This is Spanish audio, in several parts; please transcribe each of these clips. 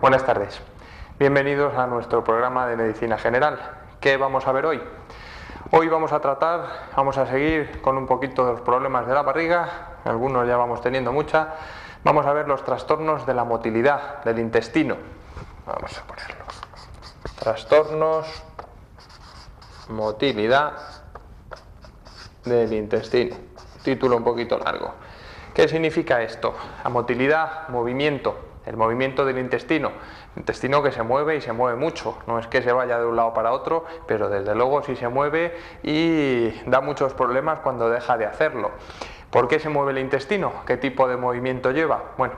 Buenas tardes. Bienvenidos a nuestro programa de Medicina General. ¿Qué vamos a ver hoy? Hoy vamos a seguir con un poquito de los problemas de la barriga, algunos ya vamos teniendo mucha. Vamos a ver los trastornos de la motilidad del intestino. Vamos a ponerlo. Trastornos, motilidad del intestino. Título un poquito largo. ¿Qué significa esto? La motilidad, movimiento, el movimiento del intestino. Intestino que se mueve y se mueve mucho. No es que se vaya de un lado para otro, pero desde luego sí se mueve y da muchos problemas cuando deja de hacerlo. ¿Por qué se mueve el intestino? ¿Qué tipo de movimiento lleva? Bueno,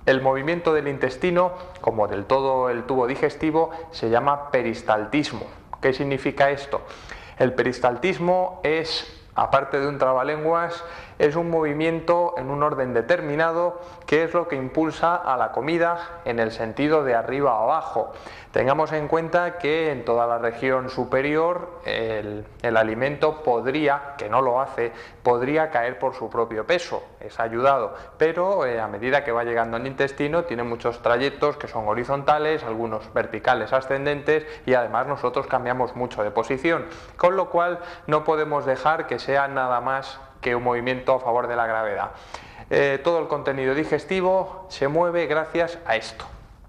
el movimiento del intestino, como del todo el tubo digestivo, se llama peristaltismo. ¿Qué significa esto? El peristaltismo es, aparte de un trabalenguas, es un movimiento en un orden determinado que es lo que impulsa a la comida en el sentido de arriba a abajo. Tengamos en cuenta que en toda la región superior el alimento podría, que no lo hace, podría caer por su propio peso, es ayudado, pero a medida que va llegando al intestino tiene muchos trayectos que son horizontales, algunos verticales ascendentes y además nosotros cambiamos mucho de posición, con lo cual no podemos dejar que sea nada más que un movimiento a favor de la gravedad. Todo el contenido digestivo se mueve gracias a esto,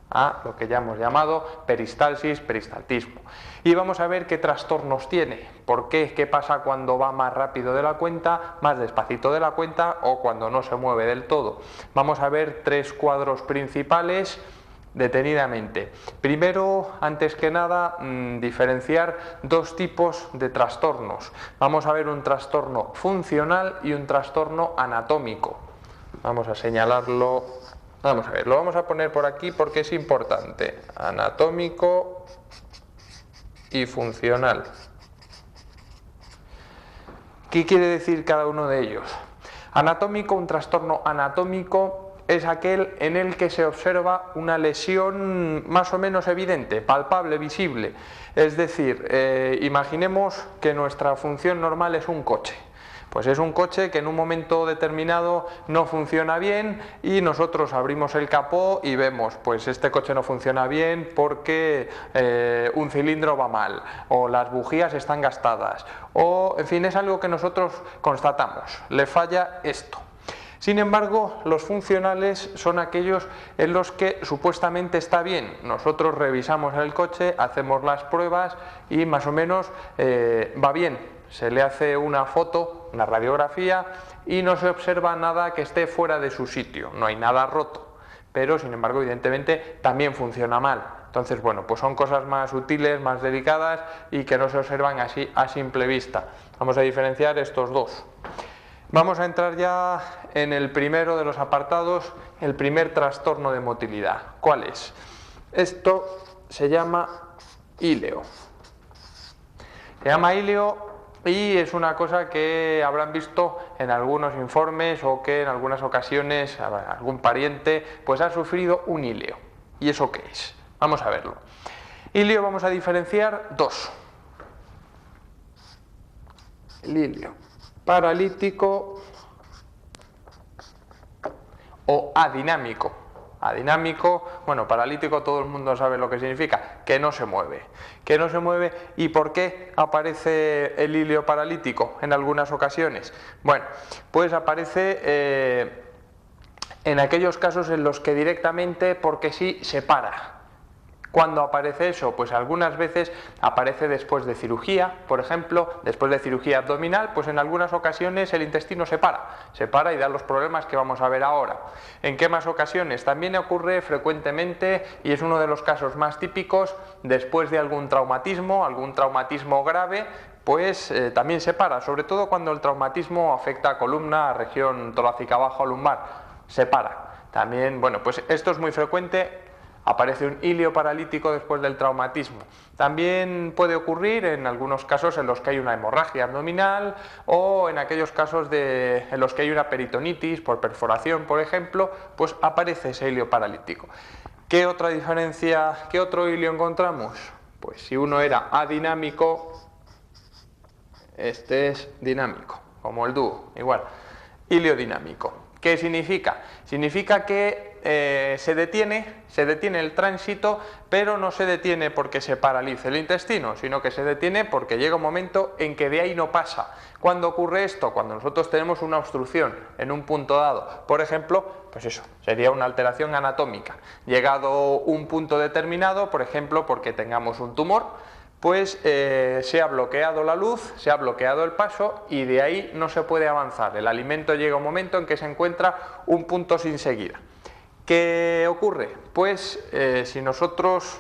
a lo que ya hemos llamado peristalsis, peristaltismo. Y vamos a ver qué trastornos tiene, por qué, qué pasa cuando va más rápido de la cuenta, más despacito de la cuenta o cuando no se mueve del todo. Vamos a ver tres cuadros principales detenidamente. Primero, antes que nada, diferenciar dos tipos de trastornos. Vamos a ver un trastorno funcional y un trastorno anatómico. Vamos a señalarlo. Vamos a ver, lo vamos a poner por aquí porque es importante. Anatómico y funcional. ¿Qué quiere decir cada uno de ellos? Anatómico, un trastorno anatómico es aquel en el que se observa una lesión más o menos evidente, palpable, visible. Es decir, imaginemos que nuestra función normal es un coche. Pues es un coche que en un momento determinado no funciona bien y nosotros abrimos el capó y vemos, pues este coche no funciona bien porque un cilindro va mal o las bujías están gastadas o, en fin, es algo que nosotros constatamos, le falla esto. Sin embargo, los funcionales son aquellos en los que supuestamente está bien. Nosotros revisamos el coche, hacemos las pruebas y más o menos va bien. Se le hace una foto, una radiografía y no se observa nada que esté fuera de su sitio. No hay nada roto, pero sin embargo, evidentemente, también funciona mal. Entonces, bueno, pues son cosas más sutiles, más delicadas y que no se observan así a simple vista. Vamos a diferenciar estos dos. Vamos a entrar ya en el primero de los apartados, el primer trastorno de motilidad. ¿Cuál es? Esto se llama íleo. Se llama íleo y es una cosa que habrán visto en algunos informes o que en algunas ocasiones algún pariente pues ha sufrido un íleo. ¿Y eso qué es? Vamos a verlo. Íleo vamos a diferenciar dos. El íleo paralítico o adinámico. Adinámico, bueno, paralítico todo el mundo sabe lo que significa, que no se mueve. Que no se mueve. ¿Y por qué aparece el íleo paralítico en algunas ocasiones? Bueno, pues aparece en aquellos casos en los que directamente, porque sí, se para. ¿Cuándo aparece eso? Pues algunas veces aparece después de cirugía, por ejemplo, después de cirugía abdominal, pues en algunas ocasiones el intestino se para y da los problemas que vamos a ver ahora. ¿En qué más ocasiones? También ocurre frecuentemente, y es uno de los casos más típicos, después de algún traumatismo grave, pues también se para, sobre todo cuando el traumatismo afecta a columna, a región torácica baja o lumbar, se para. También, bueno, pues esto es muy frecuente. Aparece un íleo paralítico después del traumatismo. También puede ocurrir en algunos casos en los que hay una hemorragia abdominal o en aquellos casos en los que hay una peritonitis por perforación, por ejemplo, pues aparece ese íleo paralítico. ¿Qué otra diferencia, qué otro íleo encontramos? Pues si uno era adinámico, este es dinámico, como el dúo, igual. Íleo dinámico. ¿Qué significa? Significa que se detiene el tránsito, pero no se detiene porque se paralice el intestino, sino que se detiene porque llega un momento en que de ahí no pasa. ¿Cuándo ocurre esto? Cuando nosotros tenemos una obstrucción en un punto dado. Por ejemplo, pues eso, sería una alteración anatómica. Llegado un punto determinado, por ejemplo, porque tengamos un tumor, pues se ha bloqueado la luz, se ha bloqueado el paso y de ahí no se puede avanzar. El alimento llega a un momento en que se encuentra un punto sin seguida. ¿Qué ocurre? Pues si nosotros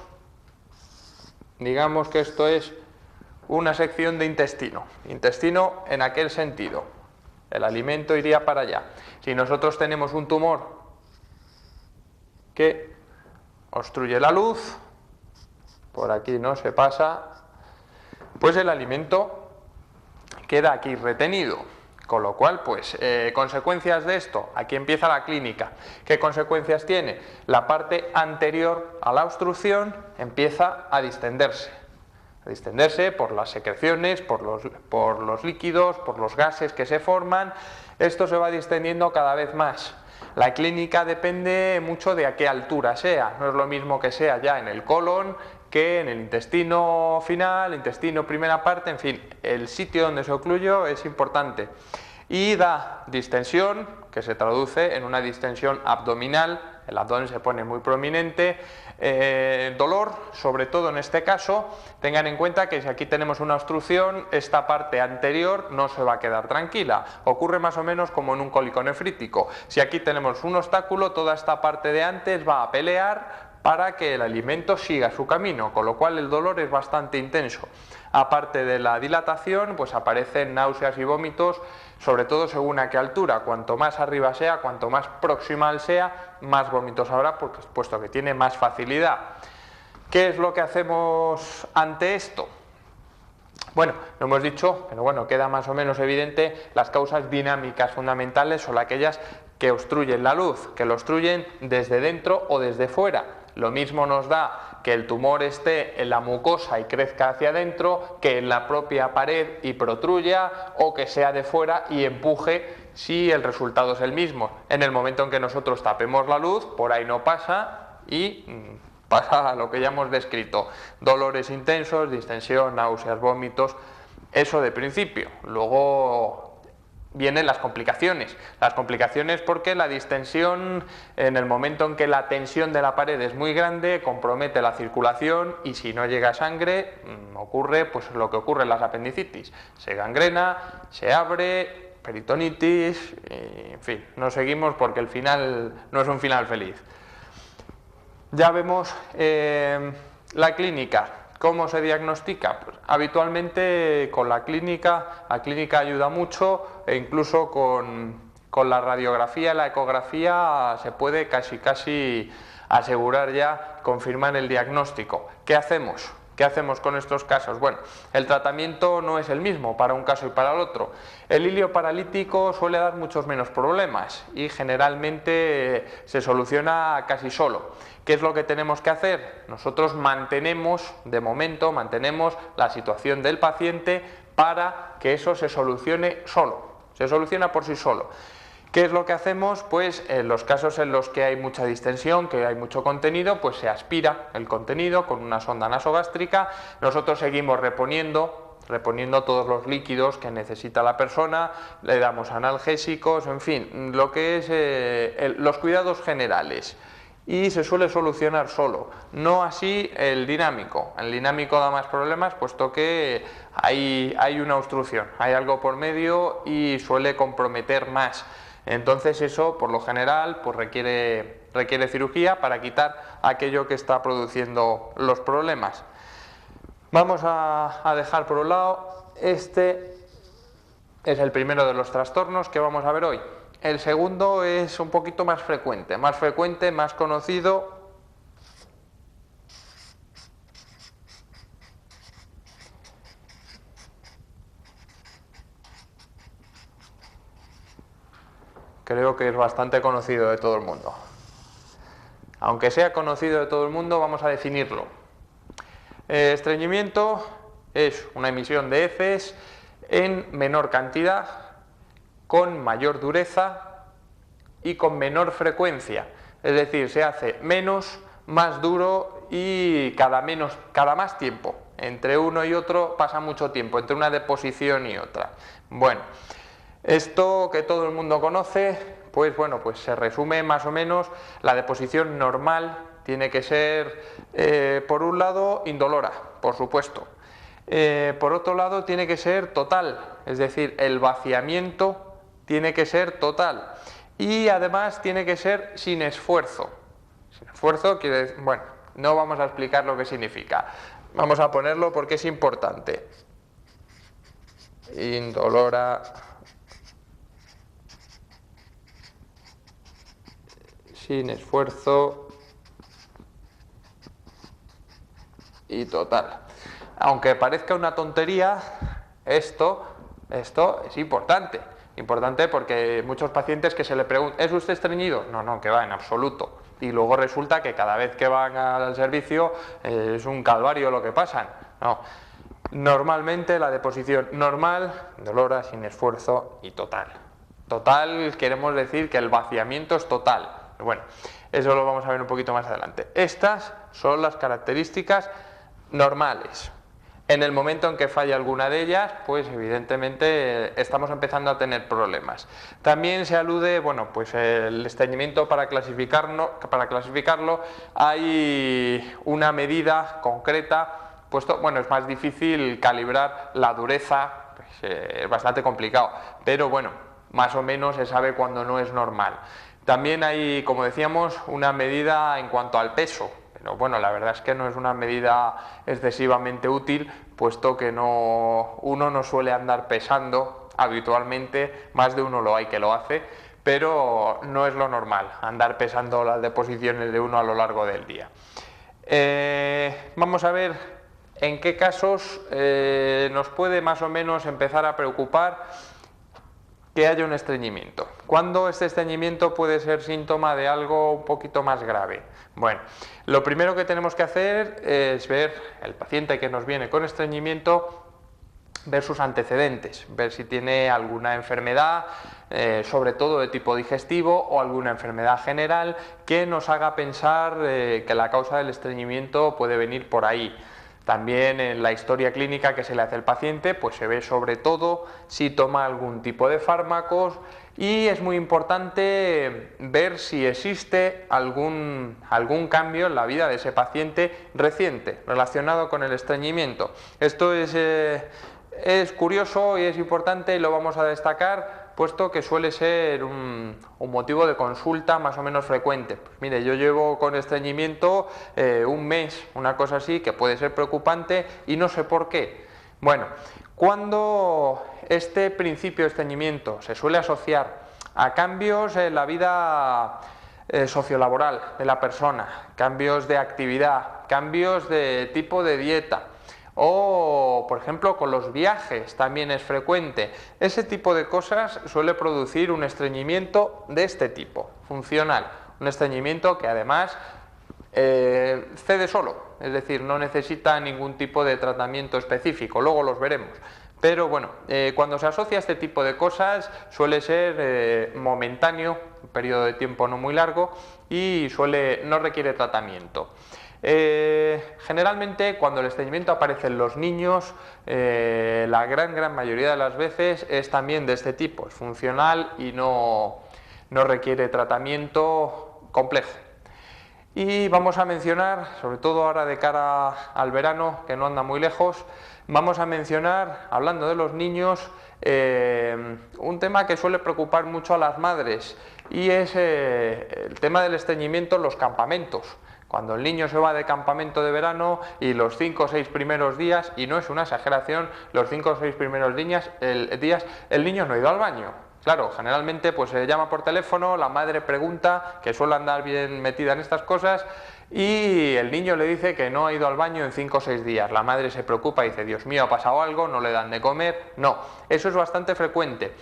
digamos que esto es una sección de intestino en aquel sentido, el alimento iría para allá. Si nosotros tenemos un tumor que obstruye la luz, por aquí no se pasa, pues el alimento queda aquí retenido. Con lo cual, pues, consecuencias de esto, aquí empieza la clínica. ¿Qué consecuencias tiene? La parte anterior a la obstrucción empieza a distenderse por las secreciones, por los líquidos, por los gases que se forman. Esto se va distendiendo cada vez más. La clínica depende mucho de a qué altura sea, no es lo mismo que sea ya en el colon que en el intestino final, intestino primera parte, en fin, el sitio donde se ocluyó es importante. Y da distensión, que se traduce en una distensión abdominal, el abdomen se pone muy prominente, dolor, sobre todo en este caso. Tengan en cuenta que si aquí tenemos una obstrucción, esta parte anterior no se va a quedar tranquila. Ocurre más o menos como en un cólico nefrítico. Si aquí tenemos un obstáculo, toda esta parte de antes va a pelear para que el alimento siga su camino, con lo cual el dolor es bastante intenso. Aparte de la dilatación, pues aparecen náuseas y vómitos, sobre todo según a qué altura. Cuanto más arriba sea, cuanto más proximal sea, más vómitos habrá, puesto que tiene más facilidad. ¿Qué es lo que hacemos ante esto? Bueno, lo hemos dicho, pero bueno, queda más o menos evidente, las causas dinámicas fundamentales son aquellas que obstruyen la luz, que lo obstruyen desde dentro o desde fuera. Lo mismo nos da que el tumor esté en la mucosa y crezca hacia adentro, que en la propia pared y protruya, o que sea de fuera y empuje, si el resultado es el mismo. En el momento en que nosotros tapemos la luz, por ahí no pasa y pasa a lo que ya hemos descrito: dolores intensos, distensión, náuseas, vómitos, eso de principio. Luego vienen las complicaciones porque la distensión, en el momento en que la tensión de la pared es muy grande, compromete la circulación y si no llega sangre, ocurre pues lo que ocurre en las apendicitis: se gangrena, se abre, peritonitis, en fin, no seguimos porque el final no es un final feliz. Ya vemos la clínica. ¿Cómo se diagnostica? Pues habitualmente con la clínica ayuda mucho, e incluso con la radiografía, la ecografía se puede casi asegurar ya, confirmar el diagnóstico. ¿Qué hacemos? ¿Qué hacemos con estos casos? Bueno, el tratamiento no es el mismo para un caso y para el otro. El hilio paralítico suele dar muchos menos problemas y generalmente se soluciona casi solo. ¿Qué es lo que tenemos que hacer? Nosotros de momento mantenemos la situación del paciente para que eso se solucione solo, se soluciona por sí solo. ¿Qué es lo que hacemos? Pues en los casos en los que hay mucha distensión, que hay mucho contenido, pues se aspira el contenido con una sonda nasogástrica. Nosotros seguimos reponiendo todos los líquidos que necesita la persona, le damos analgésicos, en fin, lo que es los cuidados generales. Y se suele solucionar solo, no así el dinámico. El dinámico da más problemas puesto que hay una obstrucción, hay algo por medio y suele comprometer más. Entonces eso, por lo general, pues requiere cirugía para quitar aquello que está produciendo los problemas. Vamos a dejar por un lado, este es el primero de los trastornos que vamos a ver hoy. El segundo es un poquito más frecuente, más conocido. Creo que es bastante conocido de todo el mundo. Aunque sea conocido de todo el mundo, vamos a definirlo. Estreñimiento es una emisión de heces en menor cantidad, con mayor dureza y con menor frecuencia. es decir, se hace menos, más duro y cada más tiempo. Entre uno y otro pasa mucho tiempo, entre una deposición y otra. Bueno, esto que todo el mundo conoce, pues bueno, pues se resume más o menos. La deposición normal tiene que ser, por un lado, indolora, por supuesto. Por otro lado, tiene que ser total, es decir, el vaciamiento tiene que ser total. Y además tiene que ser sin esfuerzo. Sin esfuerzo quiere decir, bueno, no vamos a explicar lo que significa. Vamos a ponerlo porque es importante. Indolora, sin esfuerzo y total. Aunque parezca una tontería, esto es importante. Importante porque muchos pacientes que se le preguntan, ¿es usted estreñido? No, no, que va, en absoluto. Y luego resulta que cada vez que van al servicio es un calvario lo que pasan. No. Normalmente la deposición normal, indolora, sin esfuerzo y total. Total queremos decir que el vaciamiento es total. Bueno, eso lo vamos a ver un poquito más adelante. Estas son las características normales. En el momento en que falla alguna de ellas, pues evidentemente estamos empezando a tener problemas. También se alude, bueno, pues el estreñimiento para clasificarlo hay una medida concreta, puesto, bueno, es más difícil calibrar la dureza, pues, es bastante complicado, pero bueno, más o menos se sabe cuando no es normal. También hay, como decíamos, una medida en cuanto al peso. Pero bueno, la verdad es que no es una medida excesivamente útil, puesto que uno no suele andar pesando habitualmente, más de uno lo hay que lo hace, pero no es lo normal, andar pesando las deposiciones de uno a lo largo del día. Vamos a ver en qué casos nos puede más o menos empezar a preocupar que haya un estreñimiento. ¿Cuándo este estreñimiento puede ser síntoma de algo un poquito más grave? Bueno, lo primero que tenemos que hacer es ver el paciente que nos viene con estreñimiento, ver sus antecedentes, ver si tiene alguna enfermedad, sobre todo de tipo digestivo, o alguna enfermedad general que nos haga pensar que la causa del estreñimiento puede venir por ahí. También en la historia clínica que se le hace al paciente, pues se ve sobre todo si toma algún tipo de fármacos, y es muy importante ver si existe algún cambio en la vida de ese paciente reciente relacionado con el estreñimiento. Esto es curioso y es importante, y lo vamos a destacar, puesto que suele ser un motivo de consulta más o menos frecuente. Pues mire, yo llevo con estreñimiento un mes, una cosa así, que puede ser preocupante y no sé por qué. Bueno, cuando este principio de estreñimiento se suele asociar a cambios en la vida sociolaboral de la persona, cambios de actividad, cambios de tipo de dieta, o por ejemplo con los viajes también es frecuente, ese tipo de cosas suele producir un estreñimiento de este tipo, funcional, un estreñimiento que además cede solo, es decir, no necesita ningún tipo de tratamiento específico, luego los veremos. Pero bueno, cuando se asocia a este tipo de cosas suele ser momentáneo, un periodo de tiempo no muy largo, y no requiere tratamiento. Generalmente cuando el estreñimiento aparece en los niños, la gran mayoría de las veces es también de este tipo, es funcional y no requiere tratamiento complejo. Y vamos a mencionar, sobre todo ahora de cara al verano, que no anda muy lejos, vamos a mencionar, hablando de los niños, un tema que suele preocupar mucho a las madres, y es el tema del estreñimiento en los campamentos. Cuando el niño se va de campamento de verano y los 5 o 6 primeros días, y no es una exageración, los 5 o 6 primeros días el niño no ha ido al baño. Claro, generalmente pues se llama por teléfono, la madre pregunta, que suele andar bien metida en estas cosas, y el niño le dice que no ha ido al baño en 5 o 6 días. La madre se preocupa y dice, Dios mío, ha pasado algo, no le dan de comer. No, eso es bastante frecuente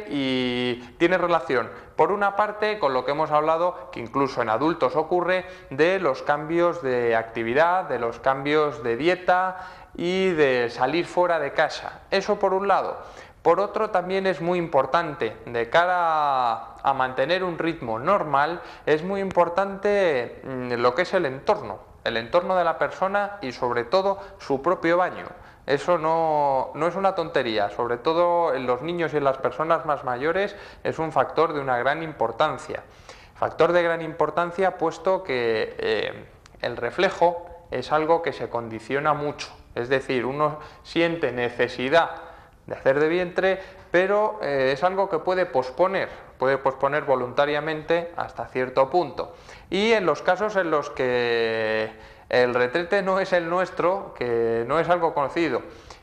y tiene relación, por una parte, con lo que hemos hablado, que incluso en adultos ocurre, de los cambios de actividad, de los cambios de dieta y de salir fuera de casa. Eso por un lado. Por otro, también es muy importante, de cara a mantener un ritmo normal, es muy importante lo que es el entorno de la persona y sobre todo su propio baño. Eso no es una tontería, sobre todo en los niños y en las personas más mayores es un factor de una gran importancia. Factor de gran importancia puesto que el reflejo es algo que se condiciona mucho, es decir, uno siente necesidad de hacer de vientre, pero es algo que puede posponer voluntariamente hasta cierto punto. Y en los casos en los que el retrete no es el nuestro, que no es algo conocido,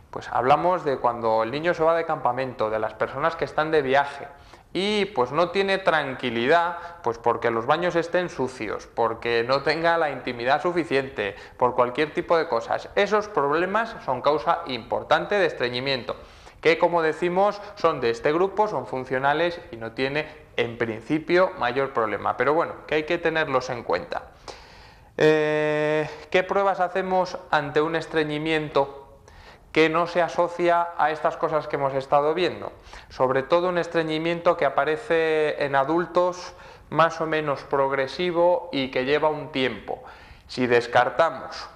pues hablamos de cuando el niño se va de campamento, de las personas que están de viaje y pues no tiene tranquilidad, pues porque los baños estén sucios, porque no tenga la intimidad suficiente, por cualquier tipo de cosas. Esos problemas son causa importante de estreñimiento, que como decimos son de este grupo, son funcionales y no tiene en principio mayor problema, pero bueno, que hay que tenerlos en cuenta. ¿Qué pruebas hacemos ante un estreñimiento que no se asocia a estas cosas que hemos estado viendo? Sobre todo un estreñimiento que aparece en adultos más o menos progresivo y que lleva un tiempo. Si descartamos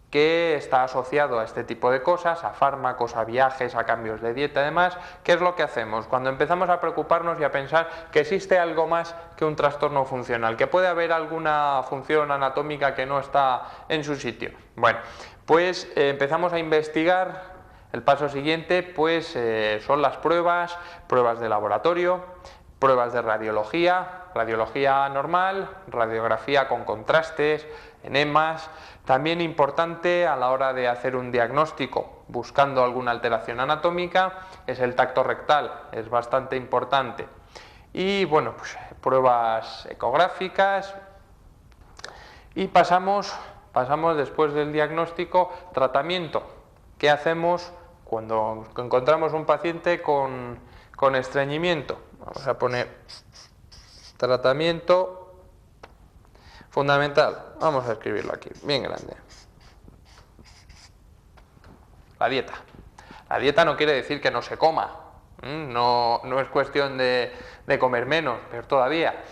que está asociado a este tipo de cosas, a fármacos, a viajes, a cambios de dieta y demás, ¿qué es lo que hacemos? Cuando empezamos a preocuparnos y a pensar que existe algo más que un trastorno funcional, que puede haber alguna función anatómica que no está en su sitio. Bueno, pues empezamos a investigar. El paso siguiente pues son las pruebas de laboratorio, pruebas de radiología normal, radiografía con contrastes, enemas. También importante a la hora de hacer un diagnóstico buscando alguna alteración anatómica es el tacto rectal, es bastante importante. Y bueno, pues pruebas ecográficas y pasamos después del diagnóstico, tratamiento. ¿Qué hacemos cuando encontramos un paciente con estreñimiento? Vamos a poner tratamiento fundamental. Vamos a escribirlo aquí, bien grande. La dieta. La dieta no quiere decir que no se coma. No es cuestión de comer menos, pero todavía.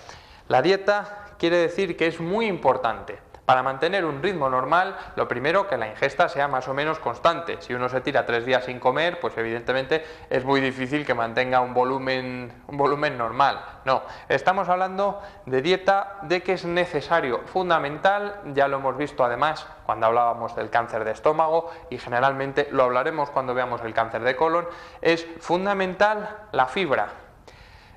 La dieta quiere decir que es muy importante. Para mantener un ritmo normal, lo primero, que la ingesta sea más o menos constante. Si uno se tira 3 días sin comer, pues evidentemente es muy difícil que mantenga un volumen normal. No, estamos hablando de dieta, de que es necesario, fundamental, ya lo hemos visto además cuando hablábamos del cáncer de estómago y generalmente lo hablaremos cuando veamos el cáncer de colon, es fundamental la fibra.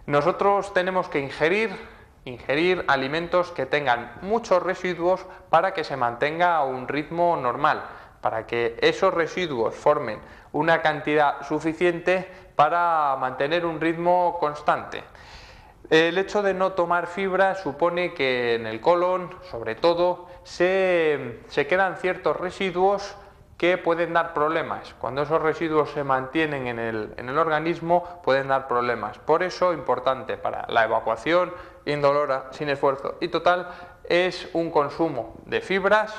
Nosotros tenemos que ingerir alimentos que tengan muchos residuos para que se mantenga un ritmo normal, para que esos residuos formen una cantidad suficiente para mantener un ritmo constante. El hecho de no tomar fibra supone que en el colon, sobre todo, se quedan ciertos residuos que pueden dar problemas. Cuando esos residuos se mantienen en el organismo, pueden dar problemas. Por eso, importante para la evacuación indolora, sin esfuerzo y total, es un consumo de fibras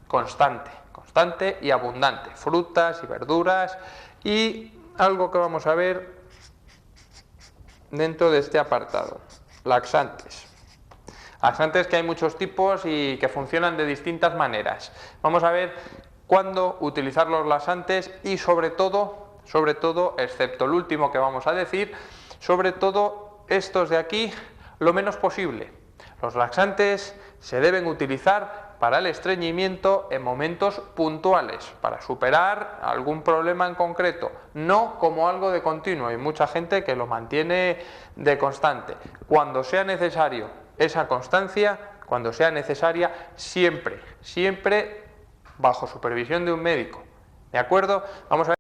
constante y abundante. Frutas y verduras y algo que vamos a ver dentro de este apartado, laxantes. Laxantes que hay muchos tipos y que funcionan de distintas maneras. Vamos a ver cuándo utilizar los laxantes y sobre todo, excepto el último que vamos a decir, sobre todo estos de aquí, lo menos posible. Los laxantes se deben utilizar para el estreñimiento en momentos puntuales, para superar algún problema en concreto, no como algo de continuo. Hay mucha gente que lo mantiene de constante. Cuando sea necesario esa constancia, cuando sea necesaria, siempre bajo supervisión de un médico. ¿De acuerdo? Vamos a ver.